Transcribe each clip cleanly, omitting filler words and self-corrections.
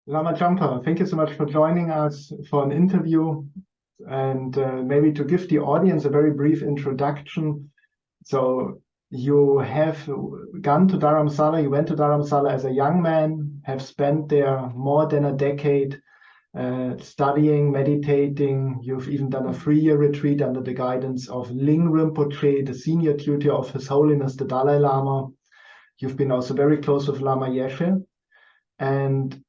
Lama Jhampa, thank you so much for joining us for an interview and maybe to give the audience a very brief introduction. So you have gone to Dharamsala, you went to Dharamsala as a young man, have spent there more than a decade studying, meditating. You've even done a 3-year retreat under the guidance of Ling Rinpoche, the senior tutor of His Holiness the Dalai Lama. You've been also very close with Lama Yeshe, and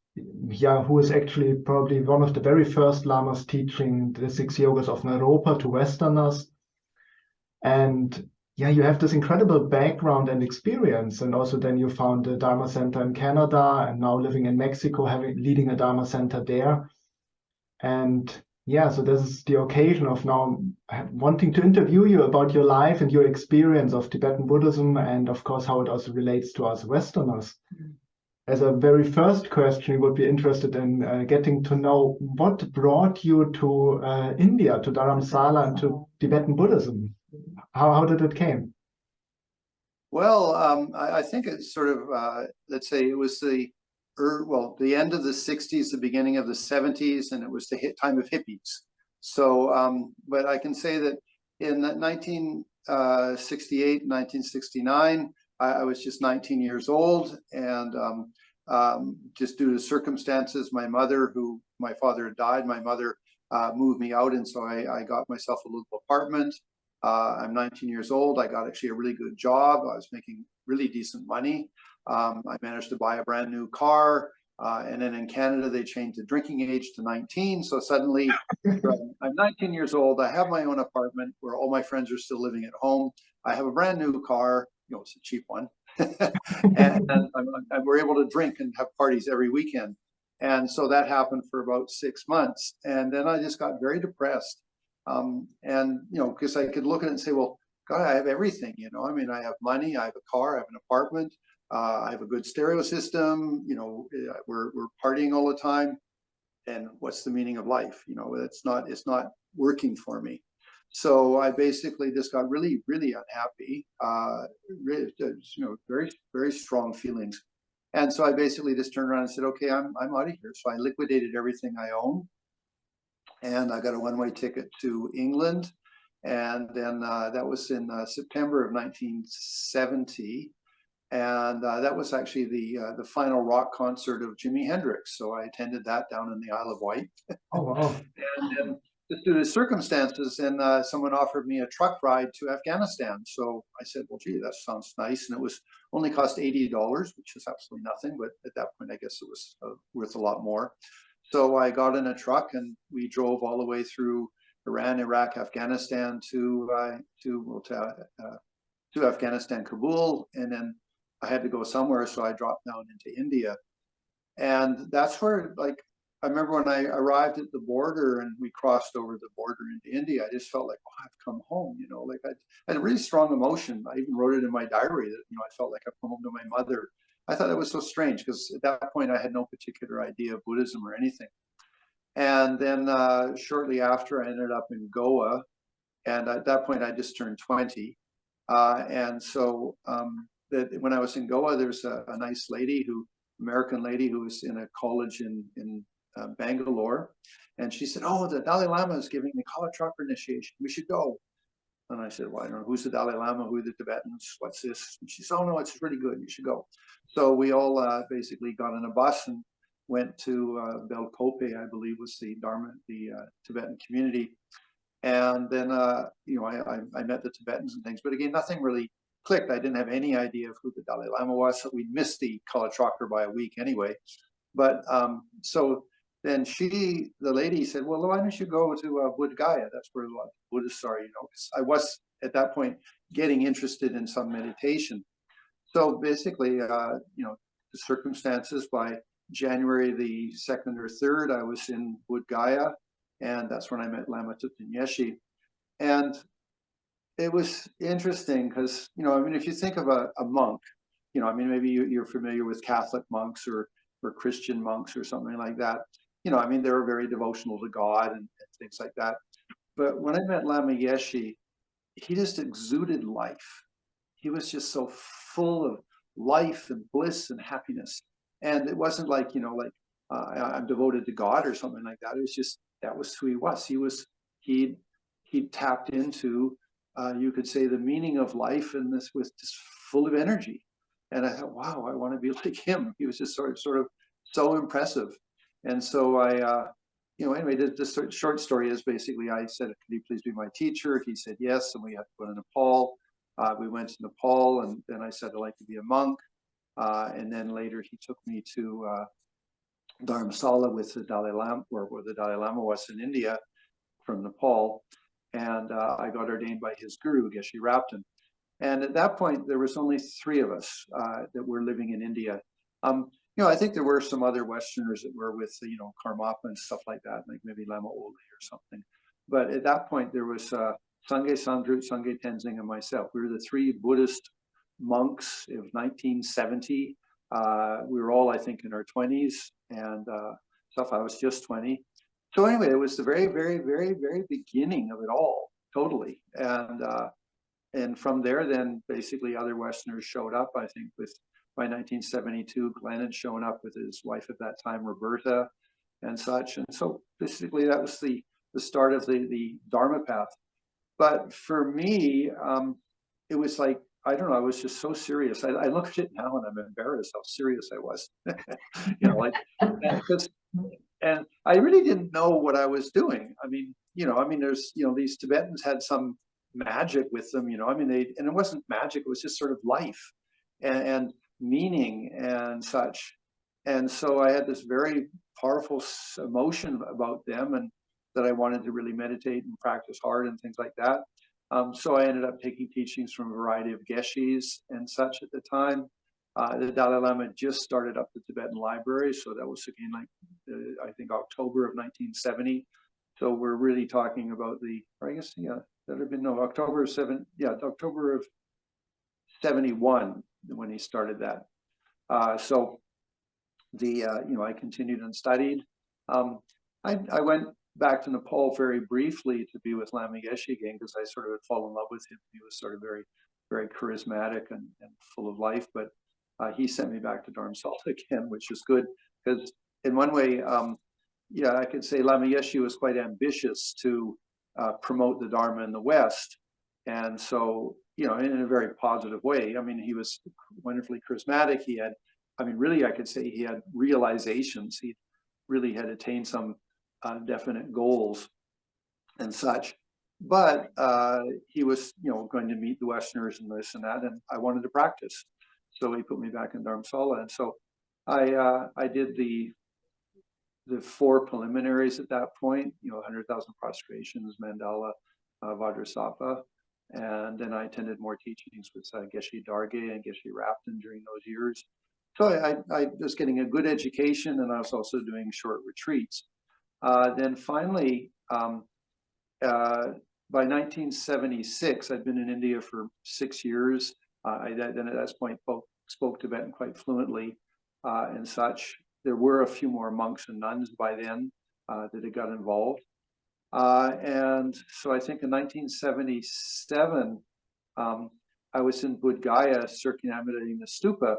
yeah, who is actually probably one of the very first lamas teaching the 6 yogas of Naropa to Westerners. And yeah, you have this incredible background and experience. And also then you found the Dharma Center in Canada and now living in Mexico, leading a Dharma Center there. And yeah, so this is the occasion of now wanting to interview you about your life and your experience of Tibetan Buddhism, and of course, how it also relates to us Westerners. As a very first question, we would be interested in getting to know what brought you to India, to Dharamsala and to Tibetan Buddhism. How did it came? Well, I think it's sort of, let's say it was the end of the 60s, the beginning of the 70s, and it was the time of hippies. So, but I can say that in 1968, 1969, I was just 19 years old, and just due to circumstances, my father had died, my mother moved me out, and so I got myself a little apartment. I'm 19 years old. I got actually a really good job. I was making really decent money. I managed to buy a brand new car. And then in Canada, they changed the drinking age to 19. So suddenly I'm 19 years old. I have my own apartment where all my friends are still living at home. I have a brand new car. It's a cheap one. and we're able to drink and have parties every weekend. And so that happened for about 6 months. And then I just got very depressed. And, because I could look at it and say, well, God, I have everything, I mean, I have money, I have a car, I have an apartment, I have a good stereo system, we're partying all the time. And what's the meaning of life? It's not working for me. So I basically just got really, really unhappy, very, very strong feelings. And so I basically just turned around and said, okay, I'm out of here. So I liquidated everything I own. And I got a one-way ticket to England. And then that was in September of 1970. And that was actually the final rock concert of Jimi Hendrix. So I attended that down in the Isle of Wight. Oh, wow. And then just due to circumstances, and someone offered me a truck ride to Afghanistan. So I said, well, gee, that sounds nice. And it was only cost $80, which is absolutely nothing. But at that point, I guess it was worth a lot more. So I got in a truck and we drove all the way through Iran, Iraq, Afghanistan to Afghanistan, Kabul, and then I had to go somewhere, so I dropped down into India. And that's where, I remember when I arrived at the border and we crossed over the border into India, I just felt like, oh, I've come home, I had a really strong emotion. I even wrote it in my diary that, I felt like I've come home to my mother. I thought that was so strange because at that point I had no particular idea of Buddhism or anything. And then shortly after, I ended up in Goa. And at that point, I just turned 20. And so when I was in Goa, there's a nice lady, American lady who was in a college in Bangalore. And she said, oh, the Dalai Lama is giving the Kala Chakra initiation. We should go. And I said, well, I don't know, who's the Dalai Lama, who are the Tibetans, what's this? And she said, oh, no, it's really good, you should go. So we all basically got on a bus and went to Belkope, I believe was the Dharma, the Tibetan community. And then, I met the Tibetans and things, but again, nothing really clicked. I didn't have any idea of who the Dalai Lama was, so we missed the Kala Chakra by a week anyway. But so then the lady said, well, why don't you go to Bodh Gaya? That's where a lot of Buddhists are, because I was at that point getting interested in some meditation. So basically, the circumstances, by January the 2nd or 3rd, I was in Bodh Gaya, and that's when I met Lama Yeshe. And it was interesting because, if you think of a monk, maybe you're familiar with Catholic monks or Christian monks or something like that. They're very devotional to God and things like that. But when I met Lama Yeshe, he just exuded life. He was just so full of life and bliss and happiness. And it wasn't like I'm devoted to God or something like that. It was just, that was who he was. He tapped into, you could say, the meaning of life, and this was just full of energy. And I thought, wow, I want to be like him. He was just sort of so impressive. And so anyway, the short story is basically, I said, could you please be my teacher? He said yes, and we had to go to Nepal. We went to Nepal, and then I said I'd like to be a monk. And then later he took me to Dharamsala with the Dalai Lama, where the Dalai Lama was in India from Nepal. And I got ordained by his guru, Geshe Rapton. And at that point, there was only 3 of us that were living in India. I think there were some other Westerners that were with, Karmapa and stuff like that, like maybe Lama Ole or something. But at that point, there was Sangye Sangdrut, Sangye Tenzing, and myself. We were the 3 Buddhist monks of 1970. We were all, I think, in our 20s and stuff. I was just 20. So anyway, it was the very, very, very, very beginning of it all, totally. And from there, then basically other Westerners showed up. I think by 1972, Glenn had shown up with his wife at that time, Roberta, and such. And so basically that was the start of the Dharma path. But for me, it was like, I don't know, I was just so serious. I look at it now and I'm embarrassed how serious I was. And I really didn't know what I was doing. I mean, there's, these Tibetans had some magic with them, and it wasn't magic, it was just sort of life and meaning and such. And so I had this very powerful emotion about them, and that I wanted to really meditate and practice hard and things like that. So I ended up taking teachings from a variety of geshes and such at the time. The Dalai Lama just started up the Tibetan library, so that was again like I think October of 1970. So we're really talking about October of 71 when he started that. So I continued and studied. I went back to Nepal very briefly to be with Lama Yeshe again, because I sort of had fallen in love with him. He was sort of very, very charismatic and full of life. But he sent me back to Dharamsala again, which is good, because in one way, I could say Lama Yeshe was quite ambitious to promote the Dharma in the West. And so, in a very positive way. I mean, he was wonderfully charismatic. He had, really, I could say he had realizations. He really had attained some definite goals and such. But he was, going to meet the Westerners and this and that, and I wanted to practice. So he put me back in Dharamsala. And so I did the 4 preliminaries at that point, 100,000 prostrations, mandala, Vajrayana. And then I attended more teachings with Geshe Darge and Geshe Rapton during those years. So I was getting a good education, and I was also doing short retreats. Then finally, by 1976, I'd been in India for 6 years. Then at that point spoke Tibetan quite fluently and such. There were a few more monks and nuns by then that had got involved. And so I think in 1977, I was in Bodh Gaya circumnavigating the stupa,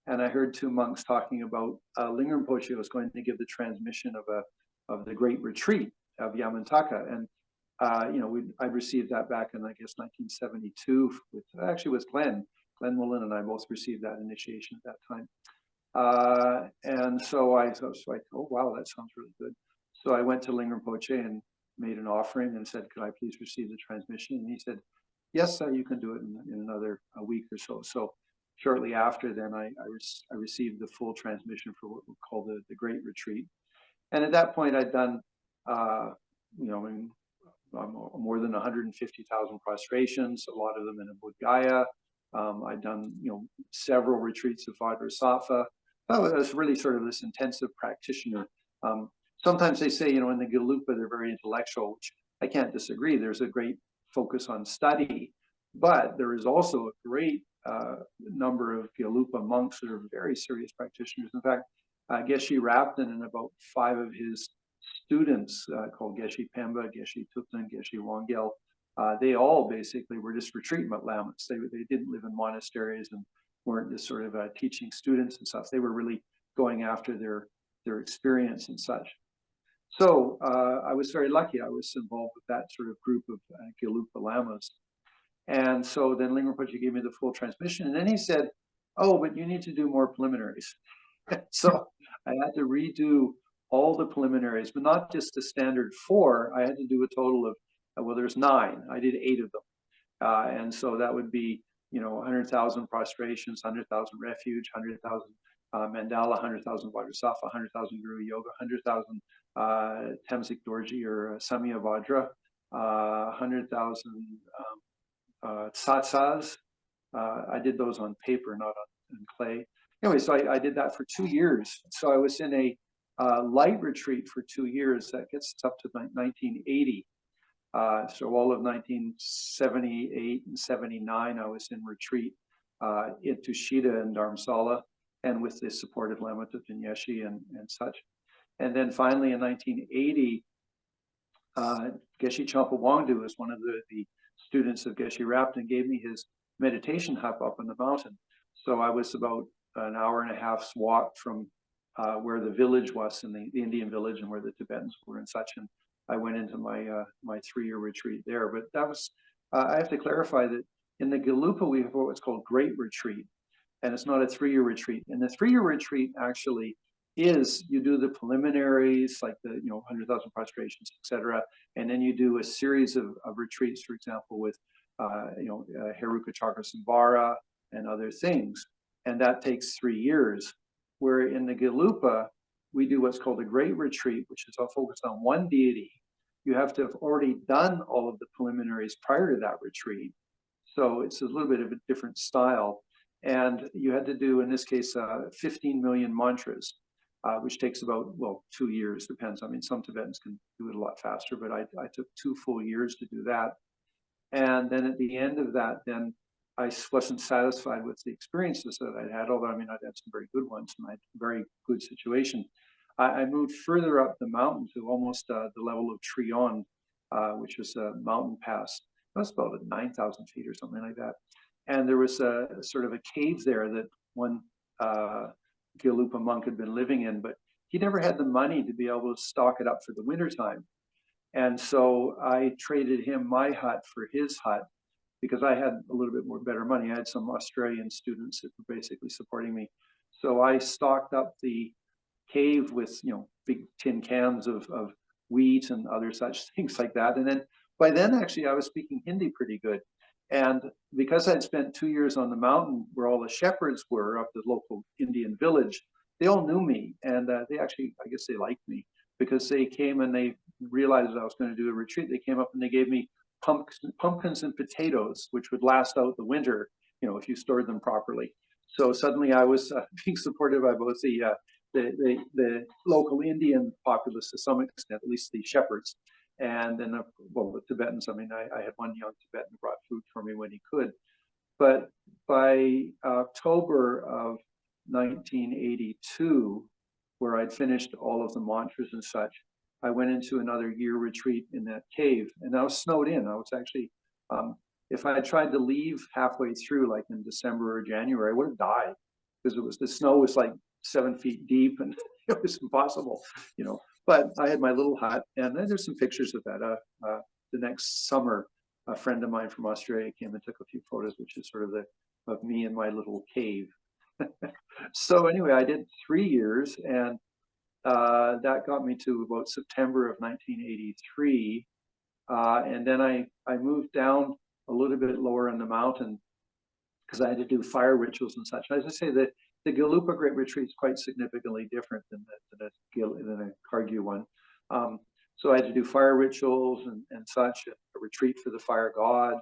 and I heard 2 monks talking about Ling Rinpoche was going to give the transmission of the Great Retreat of Yamantaka. And I received that back in, I guess, 1972 with Glenn Mullen, and I both received that initiation at that time. And so I was like, oh, wow, that sounds really good. So I went to Ling Rinpoche and made an offering and said, could I please receive the transmission? And he said, yes, you can do it in another week or so. So shortly after then, I received the full transmission for what we call the Great Retreat. And at that point, I'd done, more than 150,000 prostrations, a lot of them in Bodh Gaya. I'd done, several retreats of Vajrayana. I was really sort of this intensive practitioner. Sometimes they say, in the Gelugpa, they're very intellectual, which I can't disagree. There's a great focus on study, but there is also a great number of Gelugpa monks that are very serious practitioners. In fact, Geshe Rapton and about 5 of his students called Geshe Pemba, Geshe Tupten, Geshe Wangel, they all basically were just retreatment lamas. They didn't live in monasteries and weren't just sort of teaching students and stuff. They were really going after their their experience and such. So I was very lucky. I was involved with that sort of group of Gelugpa Lamas. And so then Ling Rinpoche gave me the full transmission. And then he said, oh, but you need to do more preliminaries. So I had to redo all the preliminaries, but not just the standard 4. I had to do a total of, well, there's 9. I did 8 of them. And so that would be, 100,000 prostrations, 100,000 refuge, 100,000 mandala, 100,000 vajrasattva, 100,000 guru yoga, 100,000 Tamsic Dorji or Samya Vajra, 100,000 satsas. I did those on paper, not on clay. Anyway, so I did that for 2 years. So I was in a light retreat for 2 years. That gets us up to 1980. So all of 1978 and 79, I was in retreat into Shida and Dharamsala, and with the support of Lama Yeshe and such. And then finally in 1980, Geshe Champa Wangdu is one of the students of Geshe Rapton, gave me his meditation hut up on the mountain. So I was about an hour and a half's walk from where the village was, in the Indian village, and where the Tibetans were and such. And I went into my my 3-year retreat there. But that was, I have to clarify that in the Gelugpa we have what's called Great Retreat, and it's not a 3-year retreat. And the 3-year retreat actually is, you do the preliminaries, like the 100,000 prostrations, etc., and then you do a series of retreats, for example, with Heruka Chakrasamvara and other things, and that takes 3 years. Where in the Gelugpa we do what's called a Great Retreat, which is all focused on one deity. You have to have already done all of the preliminaries prior to that retreat, so it's a little bit of a different style. And you had to do, in this case, 15 million mantras, which takes about, well, 2 years, depends. I mean, some Tibetans can do it a lot faster, but I took 2 full years to do that. And then at the end of that, then I wasn't satisfied with the experiences that I'd had, although I mean, I'd had some very good ones and I had a very good situation. I moved further up the mountain to almost the level of Trion, which was a mountain pass. That's about 9,000 feet or something like that. And there was a sort of a cave there that one Gelugpa monk had been living in, but he never had the money to be able to stock it up for the wintertime. And so I traded him my hut for his hut, because I had a little bit more better money. I had some Australian students that were basically supporting me. So I stocked up the cave with, big tin cans of wheat and other such things like that. And then by then, actually, I was speaking Hindi pretty good. And because I'd spent 2 years on the mountain where all the shepherds were of the local Indian village, they all knew me. And they actually, I guess they liked me, because they came and they realized I was going to do a retreat. They came up and they gave me pumpkins and potatoes, which would last out the winter, if you stored them properly. So suddenly I was being supported by both the local Indian populace to some extent, at least the shepherds, and then the Tibetans. I mean, I had one young Tibetan who brought food for me when he could. But by October of 1982, where I'd finished all of the mantras and such, I went into another year retreat in that cave, and I was snowed in. I was actually, if I had tried to leave halfway through, like in December or January, I would have died, because the snow was like 7 feet deep, and it was impossible, But I had my little hut, and then there's some pictures of that. The next summer, a friend of mine from Australia came and took a few photos, which is sort of me in my little cave. So anyway, I did 3 years, and that got me to about September of 1983. And then I moved down a little bit lower in the mountain, because I had to do fire rituals and such. As I say, the Gelugpa Great Retreat is quite significantly different than a Kargyu one. So I had to do fire rituals and such, a retreat for the fire god,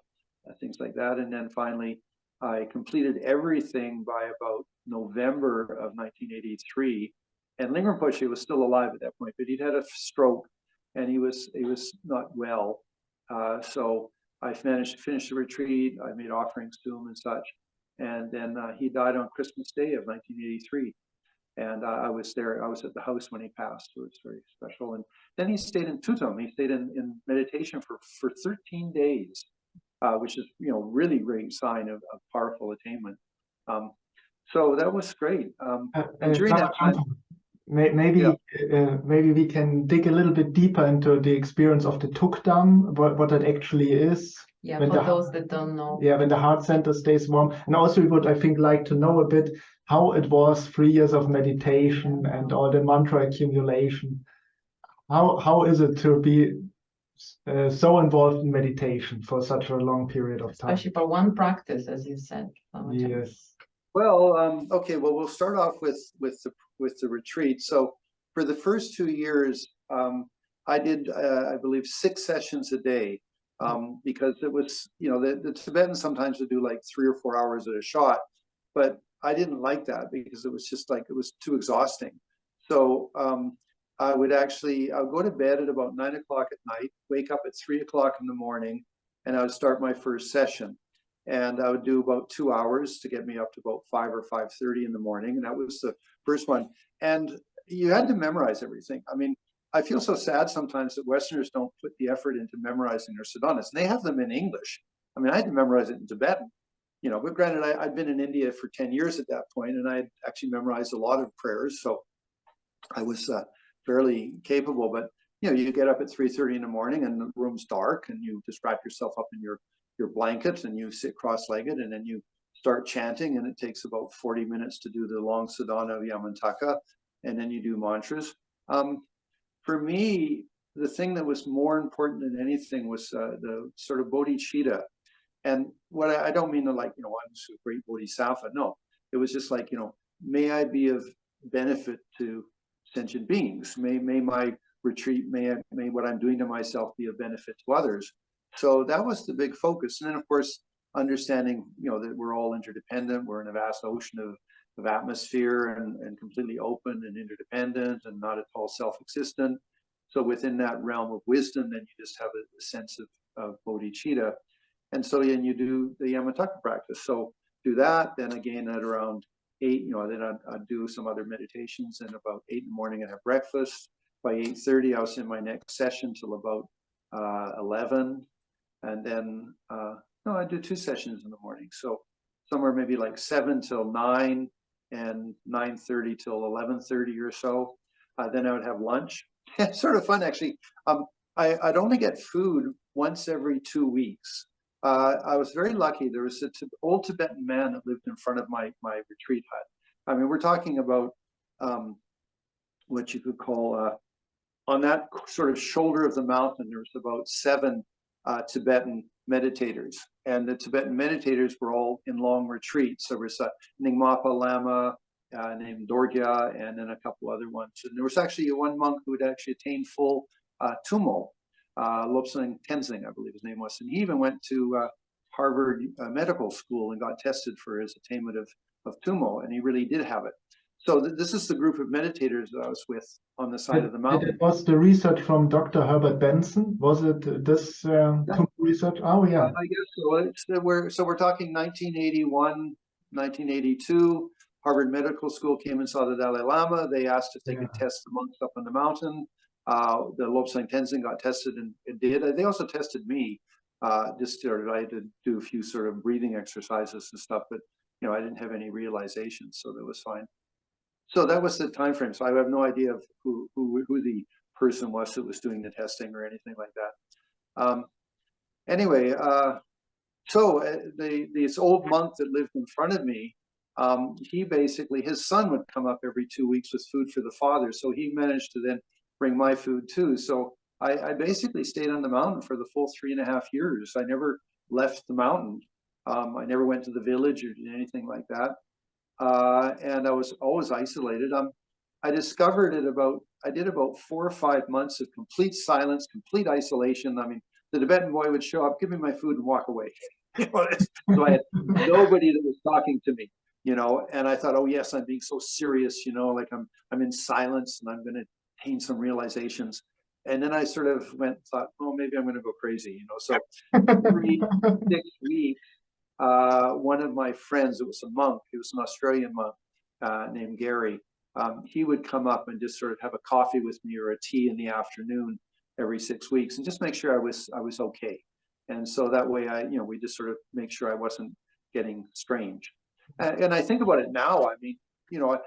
things like that. And then finally, I completed everything by about November of 1983. And Ling Rinpoche was still alive at that point, but he'd had a stroke and he was not well. So I managed to finish the retreat. I made offerings to him and such. And then he died on Christmas Day of 1983. And I was there. I was at the house when he passed. So it was very special. And then he stayed in Tutum. He stayed in meditation for 13 days, which is, really great sign of powerful attainment. So that was great. And during that time, Maybe Yeah. maybe we can dig a little bit deeper into the experience of the tukdam, what that actually is. Yeah, when for the, those that don't know. Yeah, when the heart center stays warm. And also we would, I think, like to know a bit how it was 3 years of meditation and all the mantra accumulation. How is it to be so involved in meditation for such a long period of time? Especially for one practice, as you said. Yes. Well, okay. Well, we'll start off with the retreat. So for the first 2 years, I did, I believe, 6 sessions a day, because it was, you know, the Tibetans sometimes would do like 3 or 4 hours at a shot, but I didn't like that because it was just like, it was too exhausting. So I would go to bed at about 9 o'clock at night, wake up at 3 o'clock in the morning, and I would start my first session. And I would do about 2 hours to get me up to about 5 or 5:30 in the morning. And that was the first one. And you had to memorize everything. I mean, I feel so sad sometimes that Westerners don't put the effort into memorizing their sadhanas. And they have them in English. I mean, I had to memorize it in Tibetan, you know, but granted, I'd been in India for 10 years at that point, and I had actually memorized a lot of prayers. So I was fairly capable. But, you know, you get up at 3:30 in the morning and the room's dark, and you just wrap yourself up in your blanket and you sit cross-legged, and then you start chanting, and it takes about 40 minutes to do the long sadhana of Yamantaka, and then you do mantras. For me, the thing that was more important than anything was the sort of bodhicitta. And what I don't mean to, like, you know, I'm a great bodhisattva. No, it was just like, you know, may I be of benefit to sentient beings. May my retreat, may what I'm doing to myself be of benefit to others. So that was the big focus. And then, of course, understanding, you know, that we're all interdependent. We're in a vast ocean of atmosphere, and completely open and interdependent and not at all self-existent. So within that realm of wisdom, then you just have a sense of bodhicitta. And so then you do the Yamantaka practice. So do that. Then again at around 8, you know, then I'd do some other meditations, and about 8 in the morning and have breakfast. By 8:30, I was in my next session till about 11. And then, no, I do 2 sessions in the morning. So somewhere maybe like 7 till 9 and 9:30 till 11:30 or so. Then I would have lunch. It's sort of fun, actually. I'd only get food once every 2 weeks. I was very lucky. There was an old Tibetan man that lived in front of my retreat hut. I mean, we're talking about what you could call, on that sort of shoulder of the mountain, there was about 7 Tibetan meditators. And the Tibetan meditators were all in long retreats. There was a Ling Lama named Dorgya, and then a couple other ones. And there was actually one monk who had actually attained full Tumo, Lobsang Tenzing, I believe his name was. And he even went to Harvard Medical School and got tested for his attainment of Tumo, and he really did have it. So this is the group of meditators that I was with on the side of the mountain. It was the research from Dr. Herbert Benson. Was it this research? Oh, yeah. I guess so. So we're talking 1981, 1982. Harvard Medical School came and saw the Dalai Lama. They asked if they could test the monks up on the mountain. The Lobsang Tenzing got tested and did. They also tested me. I had to do a few sort of breathing exercises and stuff, but you know, I didn't have any realization, so that was fine. So that was the time frame. So I have no idea of who the person was that was doing the testing or anything like that. Anyway, so this old monk that lived in front of me, he basically, his son would come up every 2 weeks with food for the father. So he managed to then bring my food too. So I basically stayed on the mountain for the full 3.5 years. I never left the mountain. I never went to the village or did anything like that. And I was always isolated. I discovered I did about 4 or 5 months of complete silence, complete isolation. I mean, the Tibetan boy would show up, give me my food, and walk away. You know, so I had nobody that was talking to me, you know. And I thought, oh yes, I'm being so serious, you know, like I'm in silence and I'm going to attain some realizations. And then I sort of thought, oh, maybe I'm going to go crazy, you know. So every 6 weeks, one of my friends, it was a monk, he was an Australian monk named Gary, he would come up and just sort of have a coffee with me or a tea in the afternoon every 6 weeks and just make sure I was okay. And so that way we just sort of make sure I wasn't getting strange. And I think about it now, I mean, you know,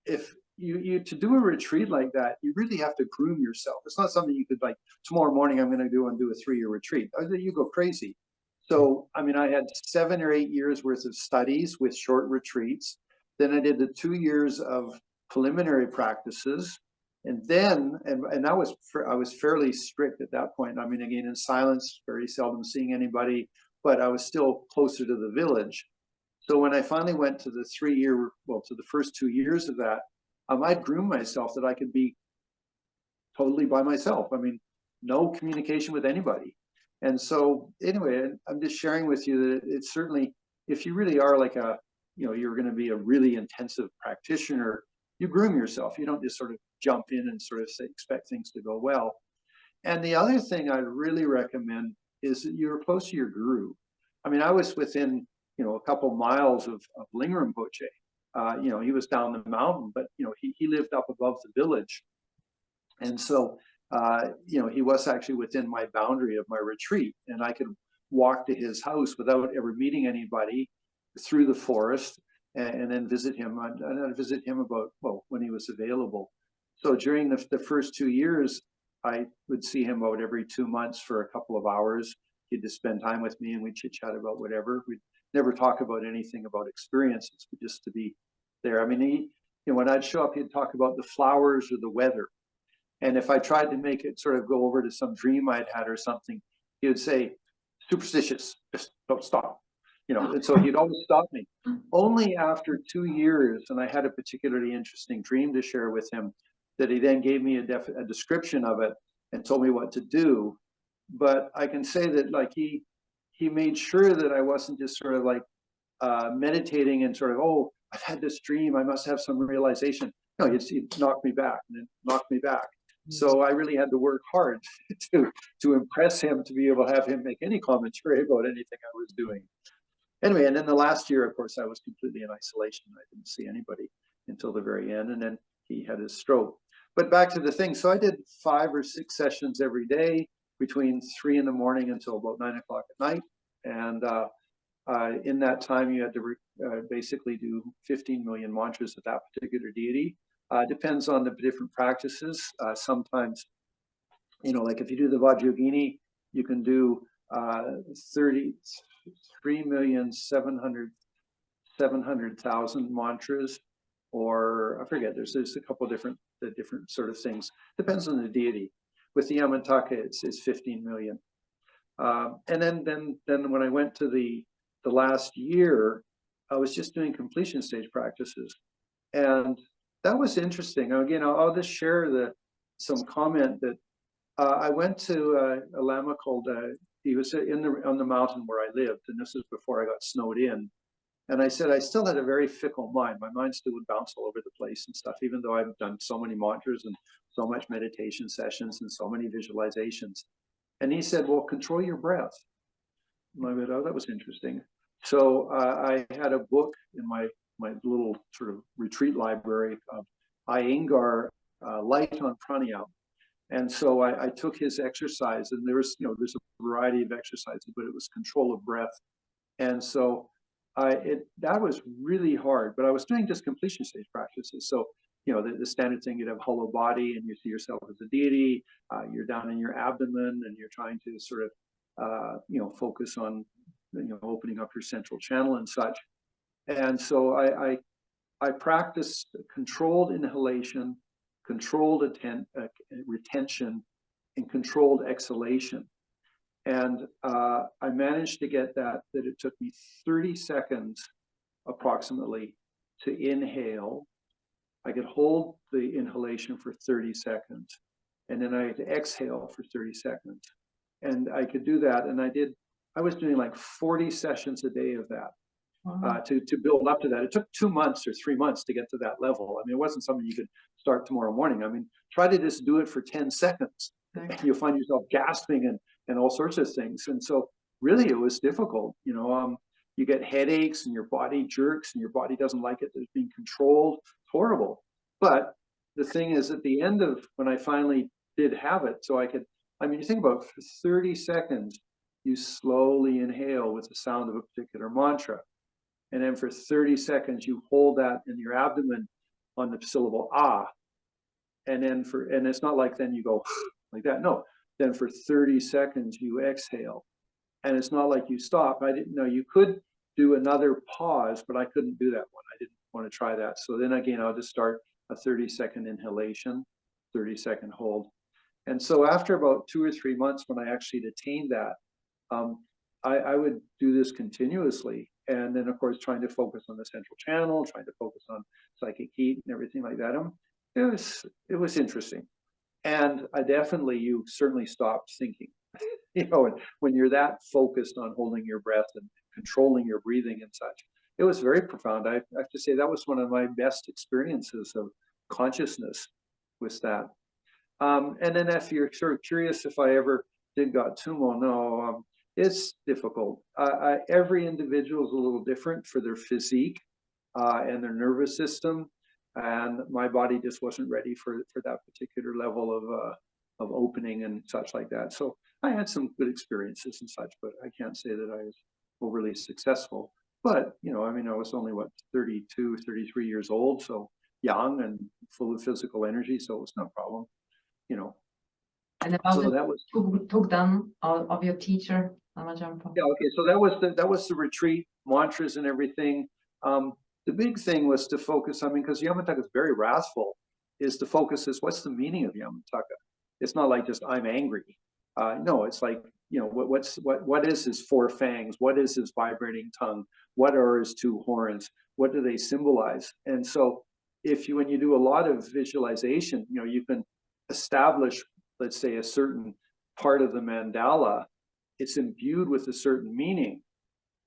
if you to do a retreat like that, you really have to groom yourself. It's not something you could like, tomorrow morning I'm going to do a 3-year retreat. You go crazy. So, I mean, I had 7 or 8 years worth of studies with short retreats. Then I did the 2 years of preliminary practices. And then, and I was fairly strict at that point. I mean, again, in silence, very seldom seeing anybody, but I was still closer to the village. So when I finally went to the 3-year, well, to the first 2 years of that, I'd groomed myself that I could be totally by myself. I mean, no communication with anybody. And so anyway, I'm just sharing with you that it's certainly, if you really are like you're going to be a really intensive practitioner, you groom yourself. You don't just sort of jump in and sort of expect things to go well. And the other thing I'd really recommend is that you're close to your guru. I mean, I was within, a couple miles of Ling Rinpoche. He was down the mountain, but, he lived up above the village. And so, he was actually within my boundary of my retreat, and I could walk to his house without ever meeting anybody through the forest and then visit him. I'd visit him when he was available. So during the first 2 years, I would see him about every 2 months for a couple of hours. He'd just spend time with me and we'd chit chat about whatever. We'd never talk about anything about experiences, but just to be there. I mean, when I'd show up, he'd talk about the flowers or the weather. And if I tried to make it sort of go over to some dream I'd had or something, he would say, superstitious, just don't stop. And so he'd always stop me. Only after 2 years, and I had a particularly interesting dream to share with him, that he then gave me a description of it and told me what to do. But I can say that like he made sure that I wasn't just sort of like meditating and sort of, oh, I've had this dream, I must have some realization. No, he knocked me back and then knocked me back. So I really had to work hard to impress him, to be able to have him make any commentary about anything I was doing. Anyway, and then the last year, of course, I was completely in isolation. I didn't see anybody until the very end, and then he had his stroke. But back to the thing. So I did 5 or 6 sessions every day between 3 in the morning until about 9 o'clock at night. And in that time, you had to basically do 15 million mantras of that particular deity. Depends on the different practices. Sometimes, like if you do the Vajrayana, you can do 33,700,000 mantras, or I forget. There's a couple different sort of things. Depends on the deity. With the Yamataka, it's 15 million. And then when I went to the last year, I was just doing completion stage practices, and that was interesting. Again, I'll just share some comment that I went to a Lama called. He was on the mountain where I lived, and this was before I got snowed in. And I said I still had a very fickle mind. My mind still would bounce all over the place and stuff, even though I've done so many mantras and so much meditation sessions and so many visualizations. And he said, "Well, control your breath." And I went, "Oh, that was interesting." So I had a book in my little sort of retreat library of Iyengar, Light on Pranayama. And so I took his exercise, and there's a variety of exercises, but it was control of breath. And so that was really hard, but I was doing just completion stage practices. So, the standard thing, you'd have hollow body and you see yourself as a deity, you're down in your abdomen and you're trying to sort of, focus on, opening up your central channel and such. And so I practiced controlled inhalation, controlled retention, and controlled exhalation. And I managed to get that it took me 30 seconds approximately to inhale. I could hold the inhalation for 30 seconds, and then I had to exhale for 30 seconds. And I could do that, and I was doing like 40 sessions a day of that. Wow. To build up to that. It took 2 months or 3 months to get to that level. I mean, it wasn't something you could start tomorrow morning. I mean, try to just do it for 10 seconds. And you'll find yourself gasping and all sorts of things. And so really it was difficult. You get headaches and your body jerks and your body doesn't like it. It's being controlled. It's horrible. But the thing is, at the end of when I finally did have it, you think about it, for 30 seconds, you slowly inhale with the sound of a particular mantra. And then for 30 seconds, you hold that in your abdomen on the syllable ah. And then and it's not like then you go like that. No, then for 30 seconds you exhale. And it's not like you stop. I didn't know you could do another pause, but I couldn't do that one. I didn't want to try that. So then again, I'll just start a 30-second inhalation, 30-second hold. And so after about 2 or 3 months, when I actually attained that, I would do this continuously. And then, of course, trying to focus on the central channel, trying to focus on psychic heat and everything like that. It was interesting. And you certainly stopped thinking. You know, and when you're that focused on holding your breath and controlling your breathing and such, it was very profound. I have to say that was one of my best experiences of consciousness, was that. And then if you're sort of curious if I ever did got tumo, no, it's difficult. Every individual is a little different for their physique and their nervous system. And my body just wasn't ready for that particular level of opening and such like that. So I had some good experiences and such, but I can't say that I was overly successful. But, you know, I mean, I was only, 32, 33 years old, so young and full of physical energy, so it was no problem, you know. And about so the that was Tugdan of your teacher, Lama Jhampa. Yeah, okay, so that was the retreat, mantras and everything. The big thing was to focus, I mean, because Yamataka is very wrathful, is to focus is what's the meaning of Yamataka? It's not like just I'm angry. No, it's like, you know, what is his 4 fangs? What is his vibrating tongue? What are his 2 horns? What do they symbolize? And so when you do a lot of visualization, you know, you can establish, let's say, a certain part of the mandala. It's imbued with a certain meaning,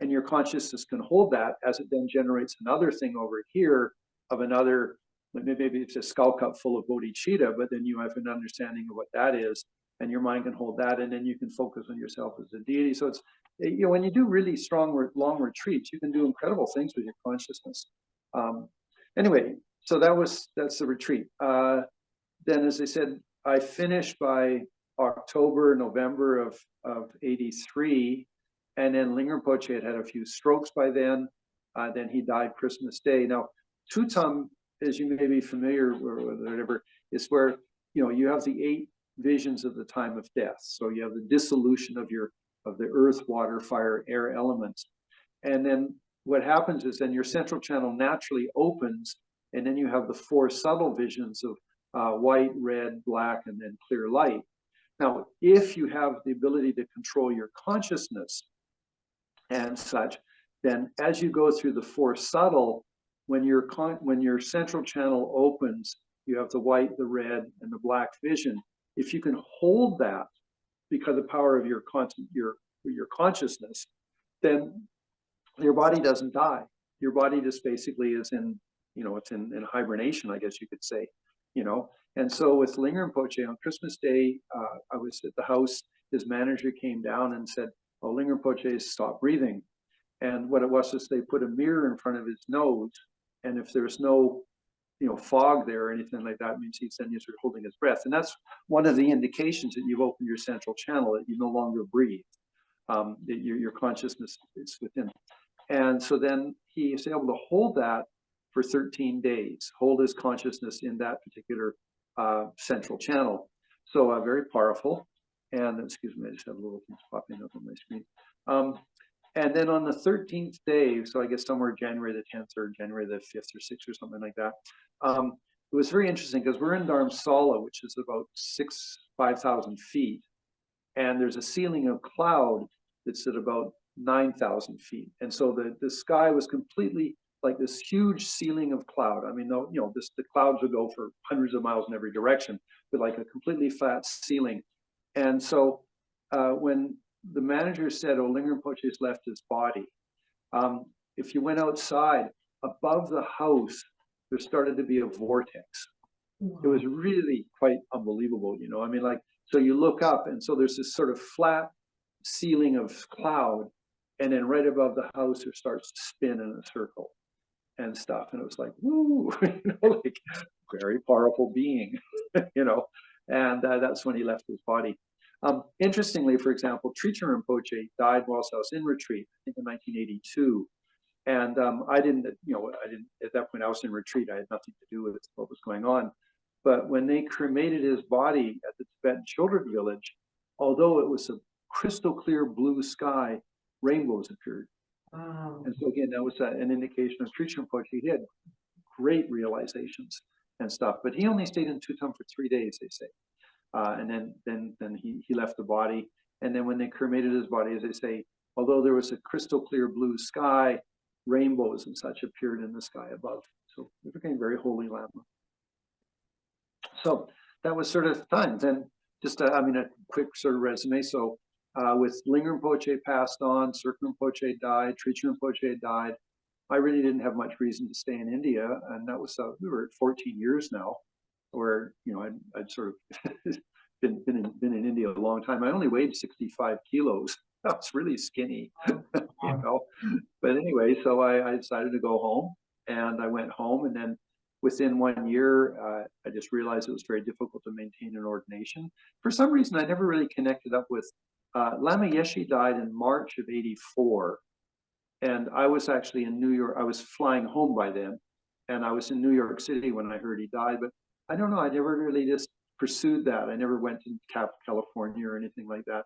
and your consciousness can hold that as it then generates another thing over here of another, maybe it's a skull cup full of bodhicitta, but then you have an understanding of what that is, and your mind can hold that, and then you can focus on yourself as a deity. So it's, you know, when you do really strong, long retreats, you can do incredible things with your consciousness. Anyway, so that's the retreat. Then, as I said, I finished by October, November of 83, and then Ling Rinpoche had a few strokes by then. Then he died Christmas Day. Now, Tutam, as you may be familiar with, whatever, is where, you know, you have the 8 visions of the time of death. So you have the dissolution of the earth, water, fire, air elements, and then what happens is then your central channel naturally opens, and then you have the 4 subtle visions of white, red, black, and then clear light. Now, if you have the ability to control your consciousness and such, then as you go through the 4 subtle, when your central channel opens, you have the white, the red, and the black vision. If you can hold that because of the power of your consciousness, then your body doesn't die. Your body just basically is in, you know, it's in hibernation, I guess you could say, you know. And so with Ling Rinpoche on Christmas Day, I was at the house. His manager came down and said, "Oh, Ling Rinpoche, stop breathing." And what it was is they put a mirror in front of his nose, and if there's no, you know, fog there or anything like that, it means he's then sort of holding his breath. And that's one of the indications that you've opened your central channel, that you no longer breathe. That your consciousness is within. And so then he is able to hold that for 13 days, hold his consciousness in that particular central channel. So very powerful. And excuse me, I just have a little things popping up on my screen. And then on the 13th day, so I guess somewhere January the 10th or January the 5th or 6th or something like that, it was very interesting because we're in Dharamsala, which is about 5,000 feet. And there's a ceiling of cloud that's at about 9,000 feet. And so the sky was completely like this huge ceiling of cloud. I mean, you know, the clouds would go for hundreds of miles in every direction, but like a completely flat ceiling. And so when the manager said, "Oh, Ling Rinpoche's left his body," if you went outside, above the house, there started to be a vortex. Wow. It was really quite unbelievable, you know. I mean, like, so you look up, and so there's this sort of flat ceiling of cloud, and then right above the house, it starts to spin in a circle and stuff. And it was like, woo, you know, like very powerful being, you know. And that's when he left his body. Interestingly, for example, Trijang Rinpoche died whilst I was in retreat, I think in 1982. And I didn't, at that point I was in retreat. I had nothing to do with what was going on. But when they cremated his body at the Tibetan children's village, although it was a crystal clear blue sky, rainbows appeared. Wow. And so again, that was an indication of Rinpoche. He had great realizations and stuff, but he only stayed in Tutum for 3 days, they say. And then he left the body. And then when they cremated his body, as they say, although there was a crystal clear blue sky, rainbows and such appeared in the sky above. So he became a very holy Lama. So that was sort of fun. Then just, a quick sort of resume. So with Ling Rinpoche passed on, Cirque Rinpoche died, Tricha Rinpoche died. I really didn't have much reason to stay in India. And that was, we were at 14 years now, where, I'd sort of been in India a long time. I only weighed 65 kilos. I was really skinny, But anyway, so I decided to go home, and I went home, and then within 1 year, I just realized it was very difficult to maintain an ordination. For some reason, I never really connected up with Lama Yeshe died in March of '84, and I was actually in New York. I was flying home by then, and I was in New York City when I heard he died. But I don't know. I never really just pursued that. I never went to California or anything like that.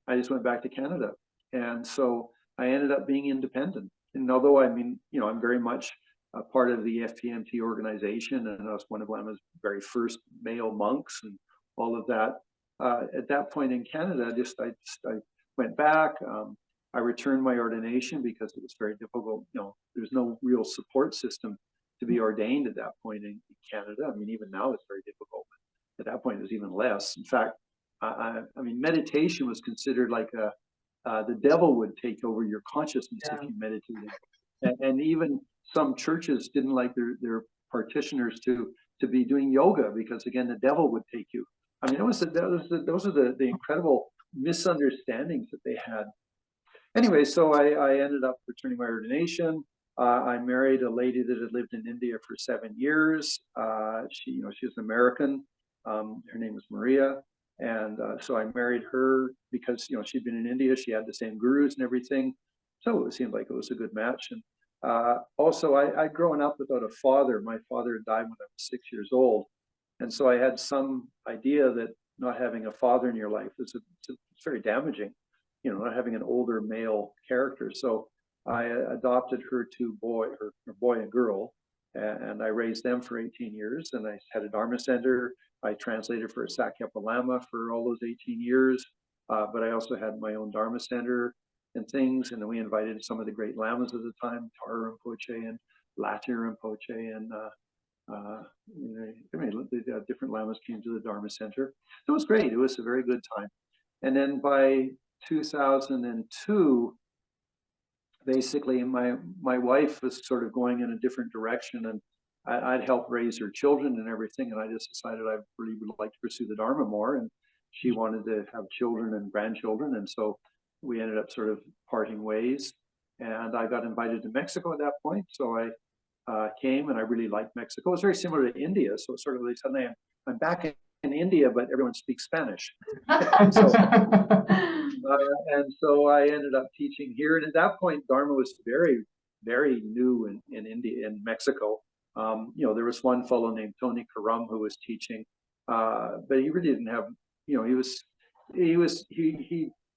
I just went back to Canada, and so I ended up being independent. And although I'm very much a part of the FPMT organization, and I was one of Lama's very first male monks and all of that. At that point in Canada, I went back. I returned my ordination because it was very difficult. There's no real support system to be ordained at that point in Canada. Even now it's very difficult. At that point, it was even less. In fact, meditation was considered like the devil would take over your consciousness if you meditated, and even some churches didn't like their practitioners to be doing yoga because again the devil would take you. Those are the incredible misunderstandings that they had. Anyway, so I ended up returning my ordination. I married a lady that had lived in India for 7 years. She was American. Her name was Maria. And so I married her because, she'd been in India. She had the same gurus and everything. So it seemed like it was a good match. And also, I'd grown up without a father. My father had died when I was 6 years old. And so I had some idea that not having a father in your life it's very damaging, not having an older male character. So I adopted her two her boy and girl, and I raised them for 18 years. And I had a Dharma center. I translated for a Sakyapa Lama for all those 18 years, but I also had my own Dharma center and things. And then we invited some of the great Lamas at the time, Tara Rinpoche and Lati Rinpoche, and different Lamas came to the Dharma center. So it was great. It was a very good time. And then by 2002, basically my wife was sort of going in a different direction, and I'd helped raise her children and everything, and I just decided I really would like to pursue the Dharma more, and she wanted to have children and grandchildren, and so we ended up sort of parting ways. And I got invited to Mexico at that point, so I came, and I really liked Mexico. It was very similar to India, so sort of like suddenly I'm back in India, but everyone speaks Spanish. And so I ended up teaching here, and at that point, Dharma was very, very new in India, in Mexico. There was one fellow named Tony Karam who was teaching, but he really didn't have, he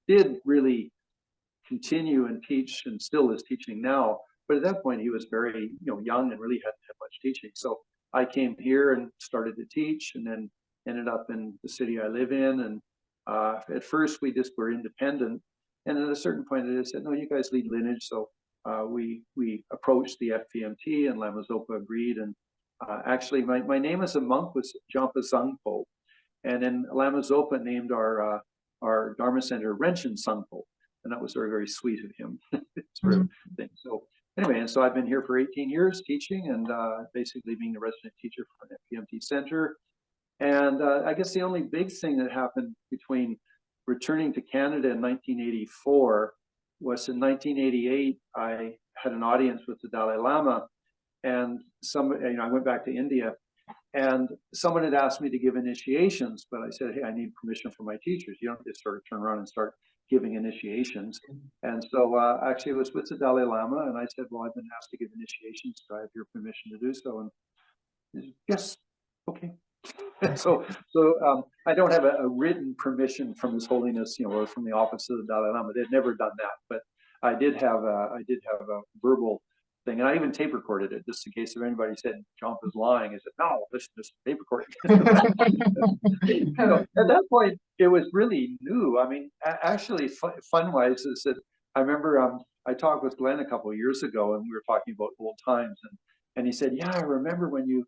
did really continue and teach, and still is teaching now. But at that point, he was very, young and really hadn't had much teaching. So I came here and started to teach, and then ended up in the city I live in. And at first, we just were independent. And at a certain point, I just said, no, you guys lead lineage. So we approached the FPMT, and Lama Zopa agreed. And actually, my name as a monk was Jhampa Zangpo. And then Lama Zopa named our Dharma center Renshin Sangpo. And that was very, very sweet of him, sort of thing. So anyway, and so I've been here for 18 years teaching, and basically being the resident teacher for an FPMT center. And I guess the only big thing that happened between returning to Canada in 1984 was in 1988, I had an audience with the Dalai Lama, and I went back to India, and someone had asked me to give initiations, but I said, hey, I need permission from my teachers. You don't just sort of turn around and start giving initiations. And so actually it was with the Dalai Lama, and I said, well, I've been asked to give initiations. Do I have your permission to do so? And he said, yes, okay. so I don't have a written permission from His Holiness, or from the office of the Dalai Lama. They'd never done that, but I did have a verbal thing, and I even tape recorded it just in case if anybody said Jhampa's lying. I said, no, listen, this is tape recording. At that point, it was really new. I mean, actually, fun-wise, is that I remember I talked with Glenn a couple of years ago, and we were talking about old times, and he said, yeah, I remember when you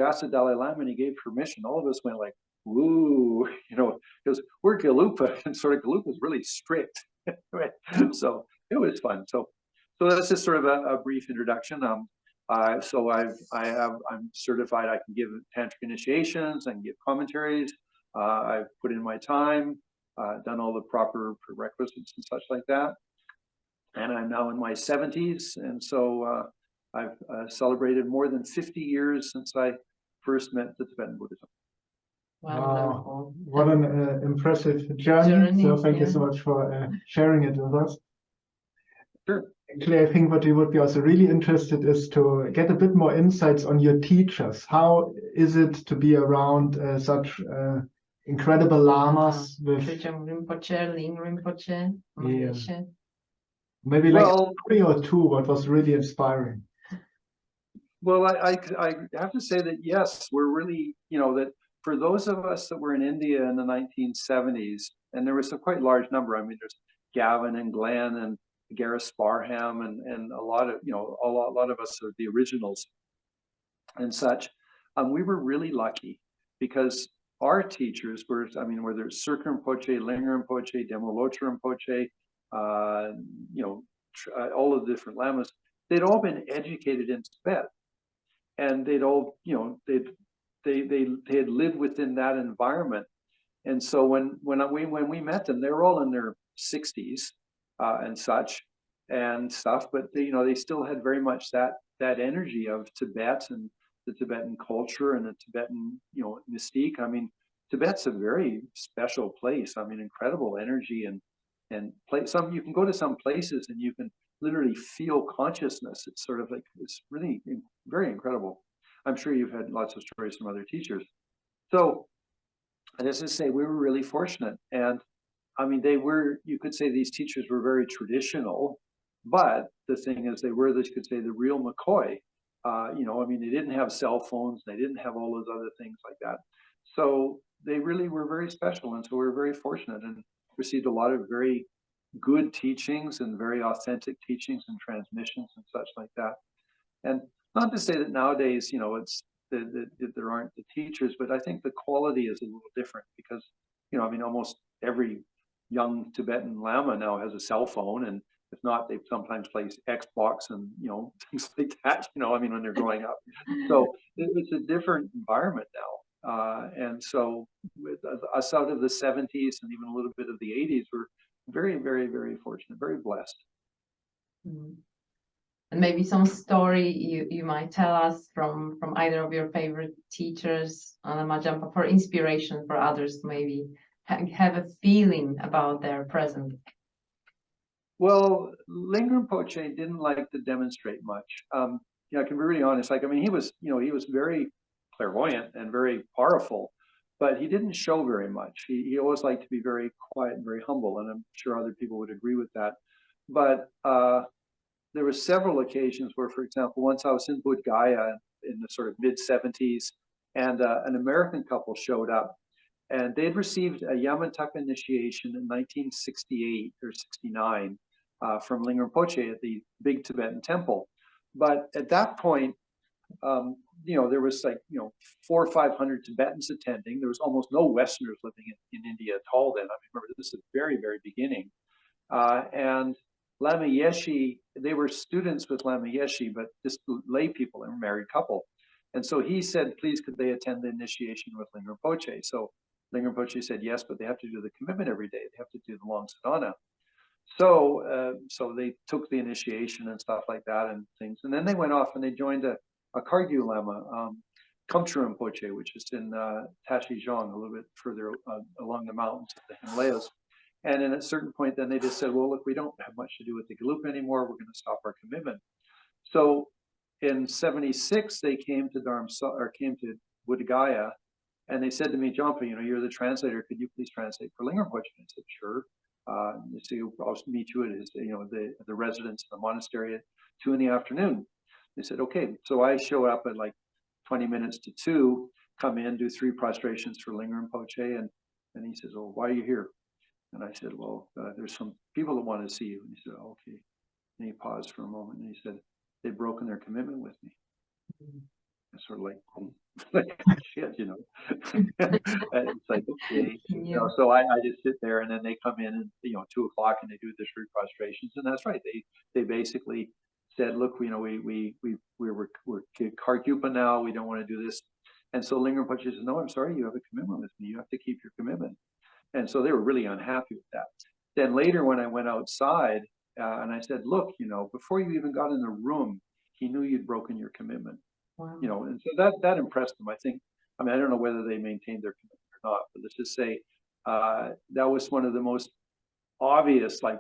asked the Dalai Lama and he gave permission, all of us went like, woo, because we're Galupa, and sort of Galupa's really strict. Right? So it was fun. So that's just sort of a brief introduction. So I'm certified. I can give tantric initiations and give commentaries. I've put in my time, done all the proper prerequisites and such like that. And I'm now in my 70s, and so I've celebrated more than 50 years since I first met the Tibetan Buddhism. Wow, what an impressive journey. So thank you so much for sharing it with us. Sure. Actually, I think what we would be also really interested is to get a bit more insights on your teachers. How is it to be around such incredible lamas with Rinpoche, Ling Rinpoche, Yeshe? Maybe like 3 or 2, what was really inspiring? Well, I have to say that, yes, we're really, that for those of us that were in India in the 1970s, and there was a quite large number. I mean, there's Gavin and Glenn and Gareth Sparham and a lot of, a lot of us are the originals and such. We were really lucky because our teachers were, whether it's Circa Rinpoche, Ling Rinpoche, Demolocha Rinpoche, all of the different lamas, they'd all been educated in Tibet, and they'd all, they had lived within that environment. And so when we met them, they were all in their 60s and such and stuff, but they still had very much that energy of Tibet and the Tibetan culture and the Tibetan mystique. I mean, Tibet's a very special place. I mean, incredible energy and you can go to some places and you can literally feel consciousness. It's sort of like, it's really very incredible. I'm sure you've had lots of stories from other teachers. So, as I say, we were really fortunate. And I mean, you could say these teachers were very traditional, but the thing is, they were, you could say, the real McCoy. They didn't have cell phones, they didn't have all those other things like that. So they really were very special. And so we were very fortunate and received a lot of very good teachings and very authentic teachings and transmissions and such like that. And not to say that nowadays, it's that there aren't the teachers, but I think the quality is a little different because, almost every young Tibetan Lama now has a cell phone, and if not, they sometimes play Xbox and, things like that, when they're growing up. So it's a different environment now. And so with us out of the 70s and even a little bit of the 80s, we're very, very, very fortunate, very blessed. Mm-hmm. And maybe some story you might tell us from either of your favorite teachers on Lama Jhampa for inspiration for others to maybe have a feeling about their presence. Well, Ling Rinpoche didn't like to demonstrate much. I can be really honest. He was very clairvoyant and very powerful, but he didn't show very much. He always liked to be very quiet and very humble, and I'm sure other people would agree with that. But there were several occasions where, for example, once I was in Bodh Gaya in the sort of mid-70s, and an American couple showed up, and they'd received a Yamantaka initiation in 1968 or 69 from Ling Rinpoche at the big Tibetan temple. But at that point, there was 400 or 500 Tibetans attending. There was almost no Westerners living in India at all then. I remember this is the very, very beginning. And Lama Yeshe, they were students with Lama Yeshe, but just lay people, and a married couple. And so he said, please, could they attend the initiation with Ling Rinpoche? So Ling Rinpoche said, yes, but they have to do the commitment every day. They have to do the long sadhana. So they took the initiation and stuff like that and things. And then they went off and they joined a Khargyu Lama, Kumchu Rinpoche, which is in Tashi Zhang, a little bit further along the mountains of the Himalayas. And then at a certain point, then they just said, well, look, we don't have much to do with the Gelugpa anymore. We're going to stop our commitment. So in 76, they came to Dharamsala, or came to Buddha Gaya, and they said to me, Jhampa, you're the translator. Could you please translate for Ling Rinpoche? And I said, sure. So I'll meet you at his, the residence of the monastery at 2 in the afternoon. They said, okay. So I show up at like 20 minutes to 2, come in, do 3 prostrations for Ling Rinpoche, and he says, oh, why are you here? And I said, well, there's some people that want to see you. And he said, oh, okay. And he paused for a moment, and he said, they've broken their commitment with me. It's sort of like, like shit, And it's like, okay. So I just sit there, and then they come in and 2 o'clock, and they do the 3 prostrations, and that's right. They basically said, look, we're Kargyupa now. We don't want to do this. And so Ling Rinpoche says, no, I'm sorry, you have a commitment with me. You have to keep your commitment. And so they were really unhappy with that. Then later, when I went outside, and I said, look, before you even got in the room, he knew you'd broken your commitment. Wow. And so that impressed them. I don't know whether they maintained their commitment or not, but let's just say that was one of the most obvious, like